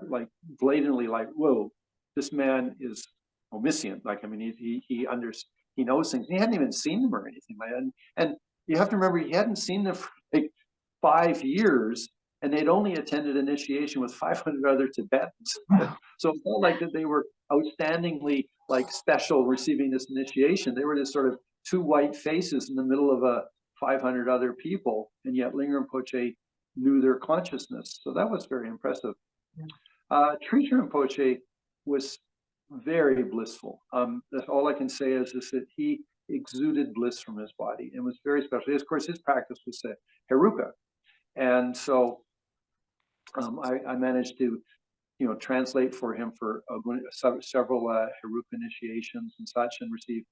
blatantly, like, whoa, this man is omniscient. He knows things. He hadn't even seen them or anything like that. And you have to remember, he hadn't seen them for like 5 years, and they'd only attended initiation with 500 other Tibetans. So it felt like that they were outstandingly like special receiving this initiation. They were just sort of 2 white faces in the middle of 500 other people, and yet Ling Rinpoche knew their consciousness. So that was very impressive. Tritsur Rinpoche was very blissful. That's all I can say is that he exuded bliss from his body and was very special. Of course, his practice was Heruka. And so I managed to, translate for him for several Heruka initiations and such, and receive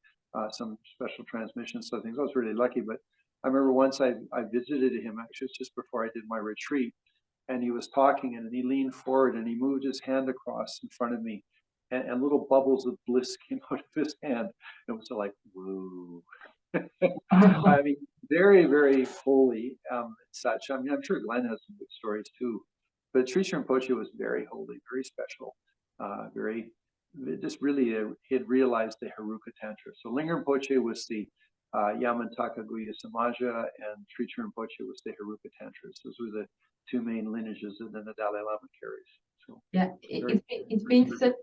some special transmissions. So I think I was really lucky. But I remember once I visited him, actually just before I did my retreat, and he was talking, and he leaned forward and he moved his hand across in front of me, and little bubbles of bliss came out of his hand. It was like, woo. Very, very holy, such. I'm sure Glenn has some good stories too, but Tritsur Rinpoche was very holy, very special, just really, he had realized the Heruka Tantra. So Ling Rinpoche was the Yamantaka Guhya Samaja, and Tritsur Rinpoche was the Heruka Tantras. Those were the 2 main lineages that then the Dalai Lama carries. So yeah, it's being said.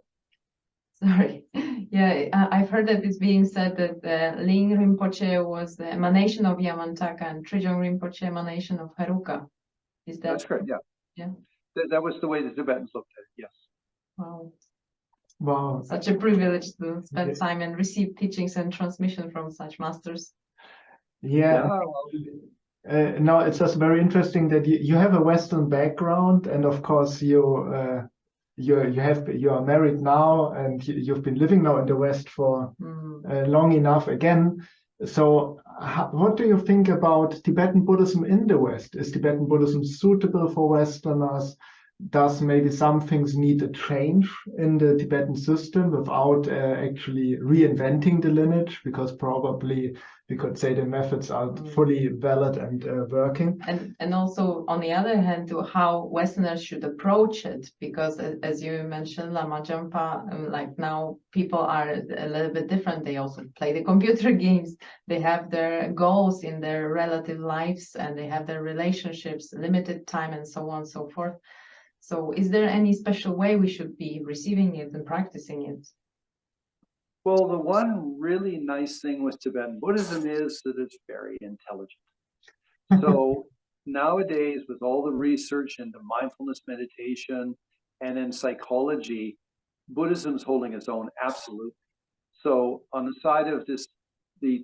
Sorry. Yeah, I've heard that it's being said that Ling Rinpoche was the emanation of Yamantaka and Tritsur Rinpoche emanation of Heruka. Is that? That's correct, yeah. Yeah. That was the way the Tibetans looked at it, yes. Wow. Wow. Such a privilege to spend time and receive teachings and transmission from such masters. Yeah. No, it's just very interesting that you have a Western background, and of course you are married now, and you've been living now in the West for long enough again. So what do you think about Tibetan Buddhism in the West? Is Tibetan Buddhism suitable for Westerners? Does maybe some things need a change in the Tibetan system without actually reinventing the lineage? Because probably we could say the methods are fully valid and working. And also, on the other hand, to how Westerners should approach it, because as you mentioned, Lama Jhampa, like now people are a little bit different. They also play the computer games. They have their goals in their relative lives, and they have their relationships, limited time, and so on and so forth. So is there any special way we should be receiving it and practicing it? Well, the one really nice thing with Tibetan Buddhism is that it's very intelligent. So nowadays, with all the research into mindfulness meditation and in psychology, Buddhism's holding its own absolutely. So on the side of this, the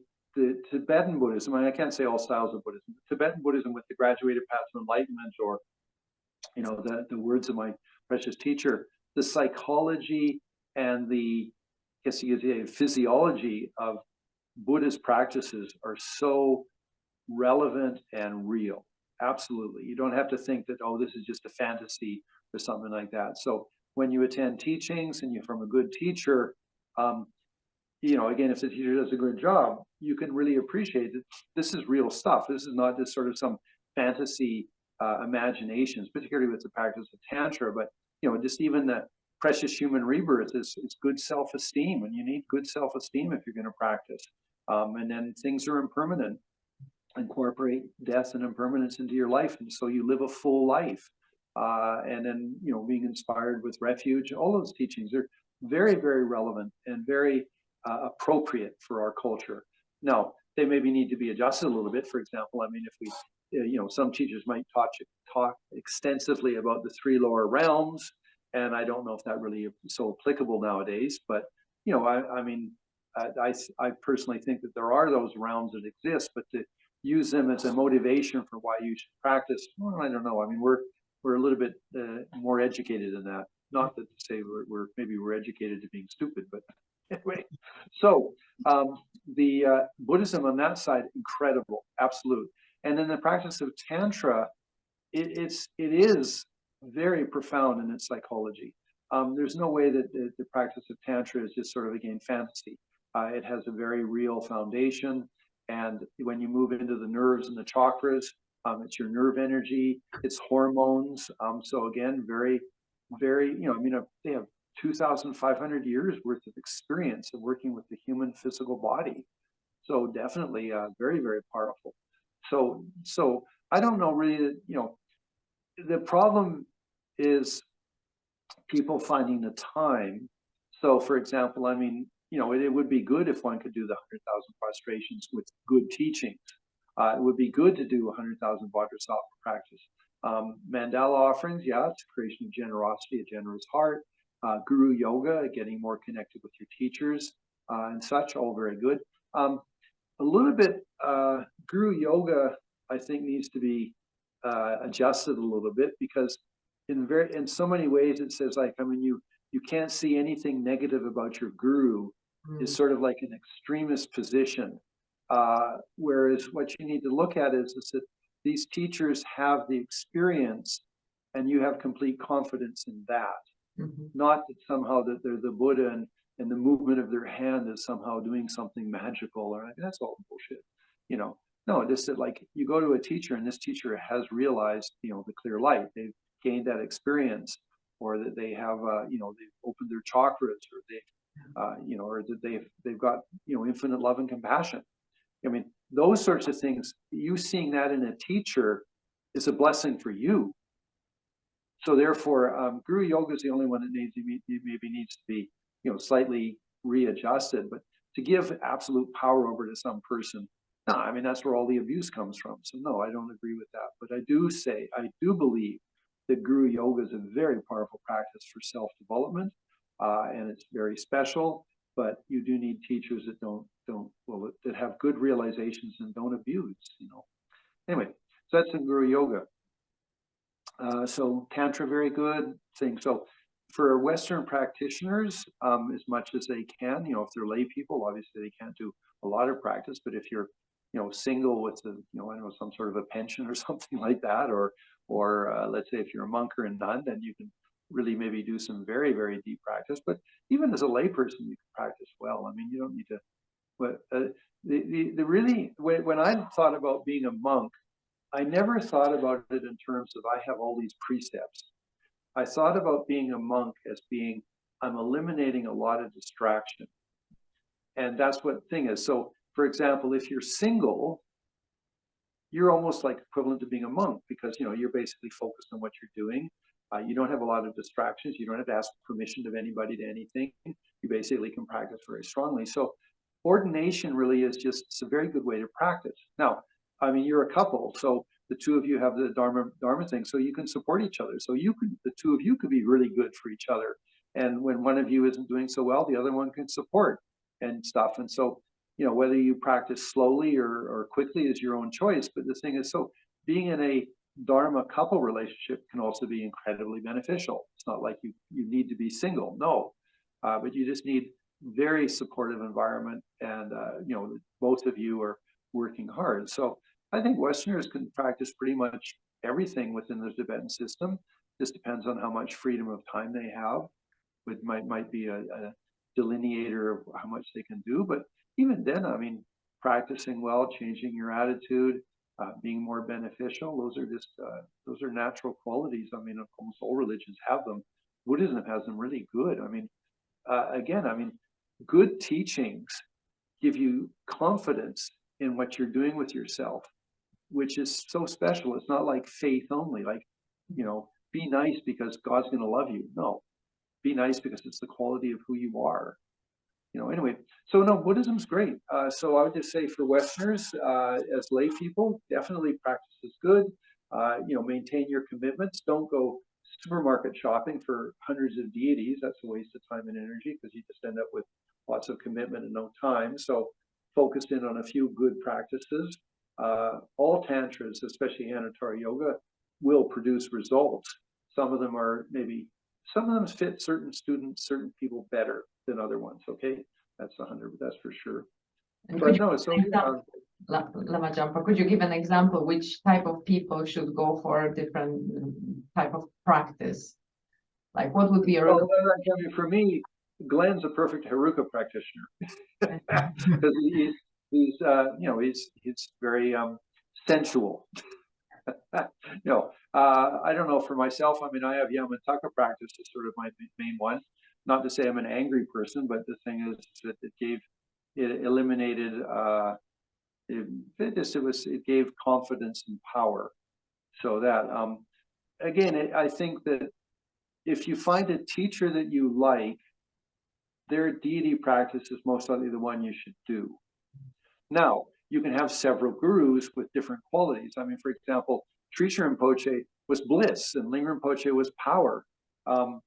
Tibetan Buddhism, I can't say all styles of Buddhism, Tibetan Buddhism with the graduated path to enlightenment, or the words of my precious teacher, the psychology and the physiology of Buddhist practices are so relevant and real. Absolutely. You don't have to think that, oh, this is just a fantasy or something like that. So when you attend teachings and you're from a good teacher, again, if the teacher does a good job, you can really appreciate that this is real stuff. This is not just sort of some fantasy imaginations, particularly with the practice of Tantra. But, you know, just even the precious human rebirth is good self-esteem, and you need good self-esteem if you're going to practice. And then things are impermanent. Incorporate death and impermanence into your life, and so you live a full life. And then, you know, being inspired with refuge, all those teachings are very, very relevant and very appropriate for our culture. Now, they maybe need to be adjusted a little bit. For example, I mean, if we, you know, some teachers might talk extensively about the 3 lower realms, and I don't know if that really is so applicable nowadays. But, you know, I mean, I personally think that there are those realms that exist, but to use them as a motivation for why you should practice, well, I don't know. I mean, we're a little bit more educated than that. Not that to say we're educated to being stupid, but anyway. So the Buddhism on that side, incredible, absolute. And then the practice of Tantra, it is very profound in its psychology. There's no way that the practice of Tantra is just sort of, again, fantasy. It has a very real foundation. And when you move into the nerves and the chakras, it's your nerve energy, it's hormones. So again, very, very, you know, I mean, they have 2,500 years worth of experience of working with the human physical body. So definitely very, very powerful. So I don't know really, you know, the problem is people finding the time. So for example, I mean, you know, it would be good if one could do the 100,000 prostrations with good teachings. It would be good to do 100,000 Vajrayana practice. Mandala offerings, yeah, it's a creation of generosity, a generous heart. Guru yoga, getting more connected with your teachers and such, all very good. A little bit, Guru yoga, I think, needs to be adjusted a little bit, because in so many ways it says, like, I mean, you can't see anything negative about your guru. Is sort of like an extremist position. Whereas what you need to look at is that these teachers have the experience, and you have complete confidence in that. Not that somehow that they're the Buddha and the movement of their hand is somehow doing something magical, or that's all bullshit. You know, no, just that, like, you go to a teacher and this teacher has realized, you know, the clear light. They've gained that experience, or that they have, you know, they've opened their chakras, or they, you know, or that they've got, you know, infinite love and compassion. I mean, those sorts of things, you seeing that in a teacher is a blessing for you. So therefore, Guru yoga is the only one that maybe needs to be, you know, slightly readjusted. But to give absolute power over to some person, no, I mean, that's where all the abuse comes from. So no, I don't agree with that. But I do believe that Guru yoga is a very powerful practice for self-development. And it's very special, but you do need teachers that that have good realizations and don't abuse, you know. Anyway, so that's in Guru yoga. So Tantra, very good thing. So for Western practitioners, as much as they can, you know, if they're lay people, obviously they can't do a lot of practice, but if you're, you know, single with a, you know, I don't know, some sort of a pension or something like that, or let's say if you're a monk or a nun, then you can really maybe do some very, very deep practice. But even as a layperson, you can practice well. I mean, you don't need to. But really, when I thought about being a monk, I never thought about it in terms of I have all these precepts. I thought about being a monk as being, I'm eliminating a lot of distraction. And that's what the thing is. So, for example, if you're single, you're almost like equivalent to being a monk, because, you know, you're basically focused on what you're doing. You don't have a lot of distractions. You don't have to ask permission of anybody to anything. You basically can practice very strongly. So ordination really is just, it's a very good way to practice. Now, I mean, you're a couple, so the two of you have the Dharma thing, so you can support each other. So the two of you could be really good for each other. And when one of you isn't doing so well, the other one can support and stuff. And so, you know, whether you practice slowly or quickly is your own choice. But the thing is, so being in a Dharma couple relationship can also be incredibly beneficial. It's not like you need to be single, no, but you just need very supportive environment, and you know, both of you are working hard. So I think Westerners can practice pretty much everything within the Tibetan system. Just depends on how much freedom of time they have. It might be a delineator of how much they can do, but even then, I mean, practicing well, changing your attitude, being more beneficial. Those are just those are natural qualities. I mean, almost all religions have them. Buddhism has them really good. I mean, again, I mean, good teachings give you confidence in what you're doing with yourself, which is so special. It's not like faith only, like, you know, be nice because God's going to love you. No, be nice because it's the quality of who you are. You know, anyway, so no, Buddhism's great. So I would just say for Westerners, as lay people, definitely practice is good. You know, maintain your commitments. Don't go supermarket shopping for hundreds of deities. That's a waste of time and energy because you just end up with lots of commitment and no time. So focus in on a few good practices. All tantras, especially Anuttara Yoga, will produce results. Some of them are maybe, some of them fit certain students, certain people better than other ones. Okay, that's that's for sure. And But no, so Lama Jhampa, could you give an example which type of people should go for a different type of practice? Like what would be a for me, Glenn's a perfect Haruka practitioner because he's you know, he's very sensual. You know, I don't know for myself. I mean, I have Yamataka practice is sort of my main one. Not to say I'm an angry person, but the thing is that it eliminated it gave confidence and power. So that again, I think that if you find a teacher that you like, their deity practice is most likely the one you should do. Now, you can have several gurus with different qualities. I mean, for example, Trisha Rinpoche was bliss and Ling Rinpoche was power.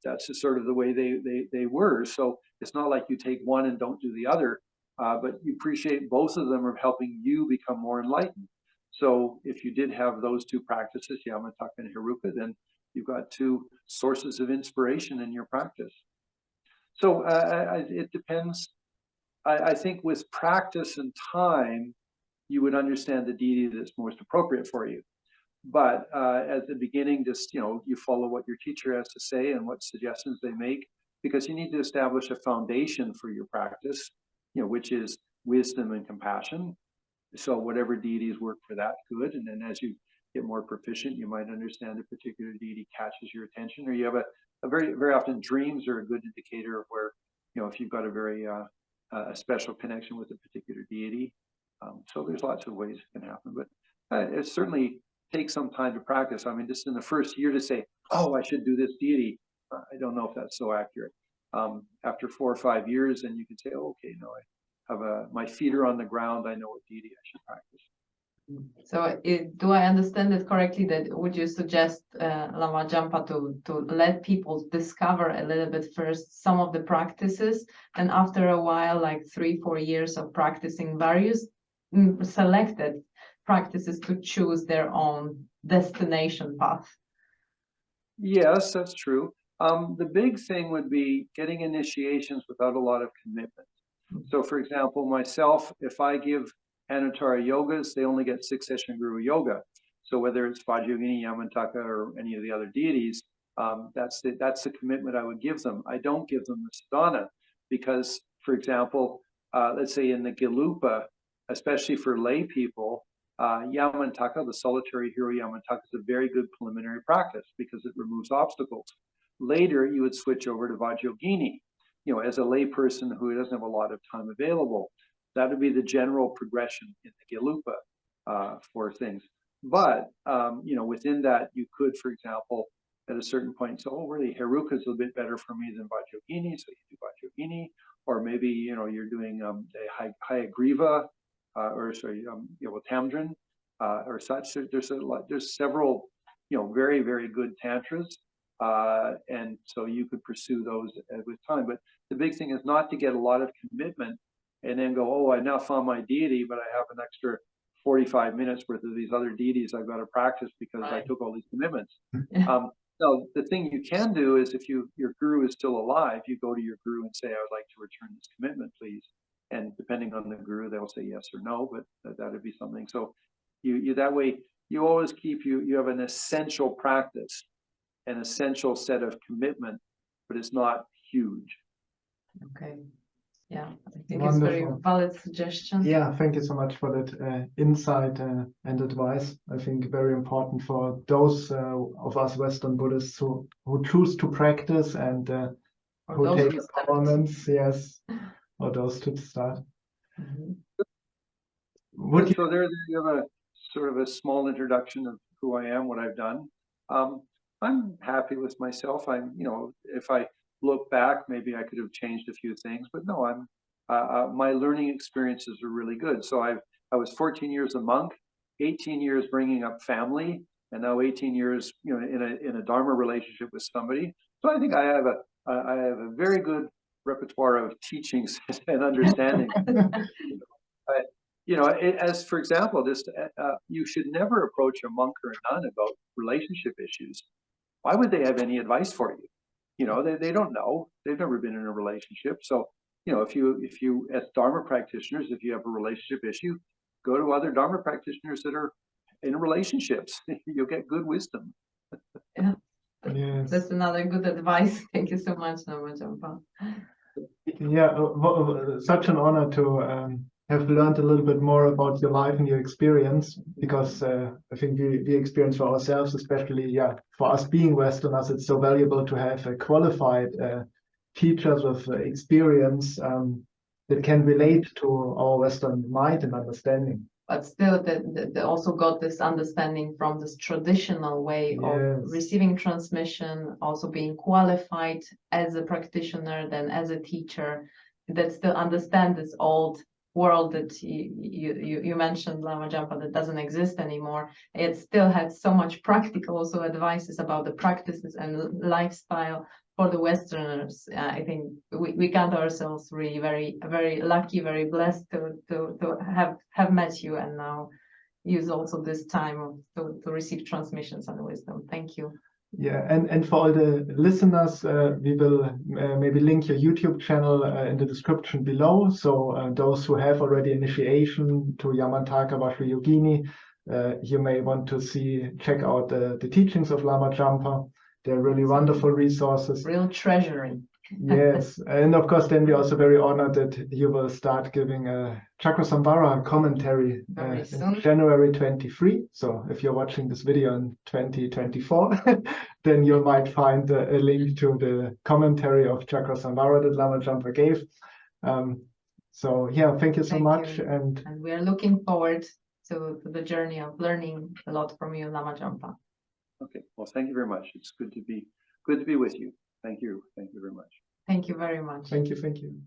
That's just sort of the way they were. So it's not like you take one and don't do the other, but you appreciate both of them are helping you become more enlightened. So if you did have those two practices, Yamataka and Haruka, then you've got two sources of inspiration in your practice. So it depends. I think with practice and time, you would understand the deity that's most appropriate for you. But at the beginning, just, you know, you follow what your teacher has to say and what suggestions they make, because you need to establish a foundation for your practice, you know, which is wisdom and compassion. So whatever deities work for that, good. And then as you get more proficient, you might understand a particular deity catches your attention, or you have a very often dreams are a good indicator of where, you know, if you've got a very a special connection with a particular deity. So there's lots of ways it can happen, but it certainly takes some time to practice. I mean, just in the first year to say, oh, I should do this deity, I don't know if that's so accurate. After 4 or 5 years, and you can say, oh, okay, no, I have my feet are on the ground. I know what deity I should practice. So do I understand it correctly that would you suggest Lama Jhampa to let people discover a little bit first some of the practices, and after a while, like 3-4 years of practicing various selected practices, to choose their own destination path? Yes, that's true. The big thing would be getting initiations without a lot of commitment. So for example, myself, if I give Anuttara yogas, they only get 6 session guru yoga. So whether it's Vajrayana, Yamataka, or any of the other deities, that's the commitment I would give them. I don't give them the sadhana because, for example, let's say in the Gelupa, especially for lay people, Yamataka, the solitary hero Yamataka, is a very good preliminary practice because it removes obstacles. Later, you would switch over to Vajrayana, you know, as a lay person who doesn't have a lot of time available. That would be the general progression in the Gelupa for things. But, you know, within that, you could, for example, at a certain point, so, oh, really, Haruka is a little bit better for me than Vajrayana, so you do Vajrayana. Or maybe, you know, you're doing a Hayagriva, or sorry, you know, Tamdran, or such. There's several, you know, very, very good tantras. And so you could pursue those with time. But the big thing is not to get a lot of commitment and then go, oh, I now found my deity, but I have an extra 45 minutes worth of these other deities I've got to practice because I took all these commitments. So the thing you can do is if your guru is still alive, you go to your guru and say, I would like to return this commitment, please. And depending on the guru, they'll say yes or no, but that would be something. So you that way, you always keep, you have an essential practice, an essential set of commitment, but it's not huge. Okay. Yeah, I think it's very valid suggestion. Yeah, thank you so much for that insight and advice. I think very important for those of us Western Buddhists who choose to practice and who take empowerments, yes, or those to start. So there you have a sort of a small introduction of who I am, what I've done. I'm happy with myself. If I look back, maybe I could have changed a few things, but no, my learning experiences are really good. So I was 14 years a monk, 18 years bringing up family, and now 18 years, in a Dharma relationship with somebody. So I think I have a very good repertoire of teachings and understanding. As for example, you should never approach a monk or a nun about relationship issues. Why would they have any advice for you? They don't know. They've never been in a relationship. So, if you as Dharma practitioners, if you have a relationship issue, go to other Dharma practitioners that are in relationships. You'll get good wisdom. Yeah, yes. That's another good advice. Thank you so much, Lama Jhampa. Yeah, such an honor to have learned a little bit more about your life and your experience, because I think we experience for ourselves, especially, for us being Westerners, it's so valuable to have qualified teachers with experience that can relate to our Western mind and understanding. But still, they also got this understanding from this traditional way of receiving transmission, also being qualified as a practitioner, then as a teacher, that still understand this old world that you mentioned, Lama Jhampa, that doesn't exist anymore. It still had so much practical also advices about the practices and lifestyle for the Westerners. I think we count ourselves really very, very lucky, very blessed to have met you and now use also this time to receive transmissions and wisdom. Thank you. Yeah, and for all the listeners, we will maybe link your YouTube channel in the description below. So those who have already initiation to Yamantaka Vajrayogini, you may want to check out the teachings of Lama Jhampa. They're really wonderful resources. Real treasury. Yes, and of course, then we're also very honored that you will start giving a Chakrasamvara commentary in January 23. So if you're watching this video in 2024, then you might find a link to the commentary of Chakrasamvara that Lama Jhampa gave. So yeah, thank you so much. And we are looking forward to the journey of learning a lot from you, Lama Jhampa. Okay, well, thank you very much. It's good to be with you. Thank you very much. Thank you very much. Thank you.